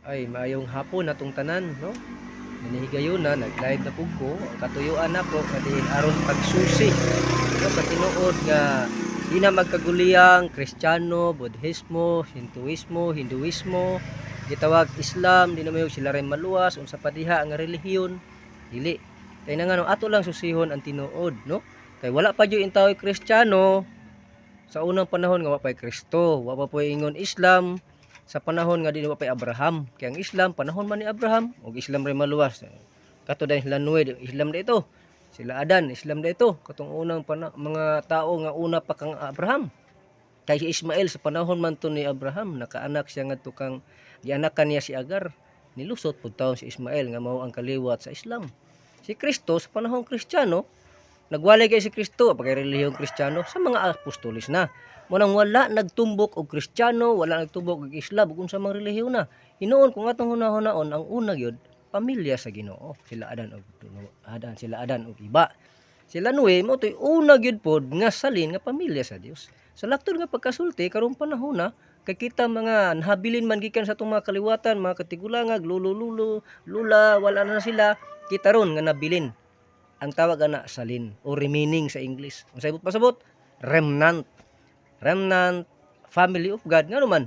Ay, maayong hapon atong tanan, no? Nanihigayon na, nag-live na pug ko. Ang katuyuan nako kadiin aron pagsusi. No, sa tinuod nga di na magkaguliyang Kristiyano, Budhismo, Hinduismo, gitawag Islam, di na mayo sila rin maluwas unsa pa diha nga relihiyon. Dili. Kay nga no, ato lang susihon ang tinuod, no? Kay wala pa jud intaw Kristiyano sa unang panahon nga wa pay Kristo, wa pa poy ingon Islam sa panahon nga di wa pay Abraham. Kaya ang Islam panahon man ni Abraham ug Islam ray maluwas. Kato dahil sila Noe, Islam dito. Sila Adan, Islam dito. Katong unang mga tao nga una pa kang Abraham. Kay si Ismael sa panahon man to ni Abraham, nakaanak siya ngadto kang gianakan niya si Agar. Nilusot pud taon si Ismael nga mao ang kaliwat sa Islam. Si Kristo sa panahon Kristiyano, nagwalay kay si Kristo pagay relihiyong Kristiyano sa mga apostolis na. Munang wala nagtumbok og Kristiyano, wala nagtumbok og Islam ug unsa mang relihiyon na. Hinuon kung atong hunahon ang una gyud pamilya sa Ginoo. Sila Adan ug iba. Sila Noe mo toy una gyud pod nga salin nga pamilya sa Dios. Sa laktod nga pagkasulti karong panahon na kay kita mga nahabilin man gikan sa atong mga kaliwatan, mga katigulangag, lulo, lula, wala na sila. Kita ron nga nabilin ang tawag ana salin o remaining sa English. Unsay pasabot? Remnant. Remnant family of God nga naman.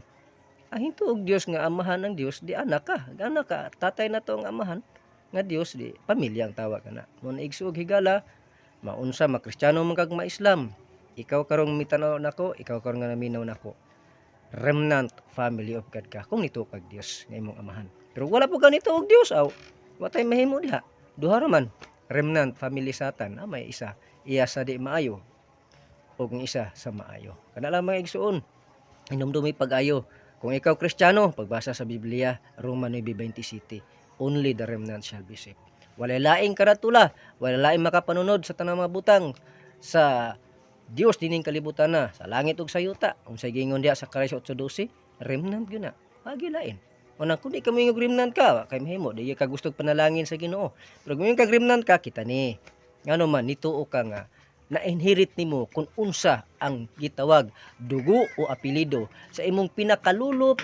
Ang hinto og Dios nga amahan ng Dios di anak ka. Anak ka, tatay na to ang amahan nga Dios di pamilya ang tawag ana. Mun igsuog higala, maunsa makristyano man kag ma-Islam. Ikaw karong mitanaw nako, ikaw karong nga naminaw nako. Remnant family of God ka kung nito kag Dios nga imong amahan. Pero wala po ganito og Dios aw. Wa tay mahimo diha. Duha ra man remnant family Satan, may isa iya sa di maayo ug isa sa maayo. Kana lang mga igsuon, inumdumi pag-ayo. Kung ikaw Kristiyano, pagbasa sa Biblia, Roma 9:27, only the remnant shall be saved. Walay laing karatula, walay laing makapanunod sa tanang mga butang sa Dios dining kalibutan na, sa langit ug sa yuta. Unsay gingon diha sa Karis 8:12, remnant gyud na. Pagi lain. Unang kundi ka mo yung remnant ka, kay mahimo, di ka gusto panalangin sa Ginoo. Pero kung yung remnant ka, kita ni. Ano man, nituo ka nga, na-inherit nimo kung unsa ang gitawag dugo o apelido sa imong pinakalulo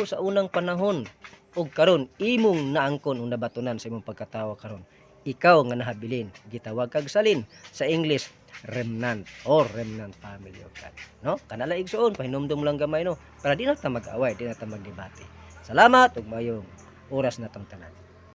sa unang panahon. O karon imong naangkon o nabatunan sa imong pagkatawa karon. Ikaw nga nahabilin, gitawag kag salin sa English, remnant or remnant family of God. No? Kanala igsuon, pahinumdum lang gamay no. Para di na ta mag-away, di na ta magdebate. Salamat ug mayong oras na tong tanan.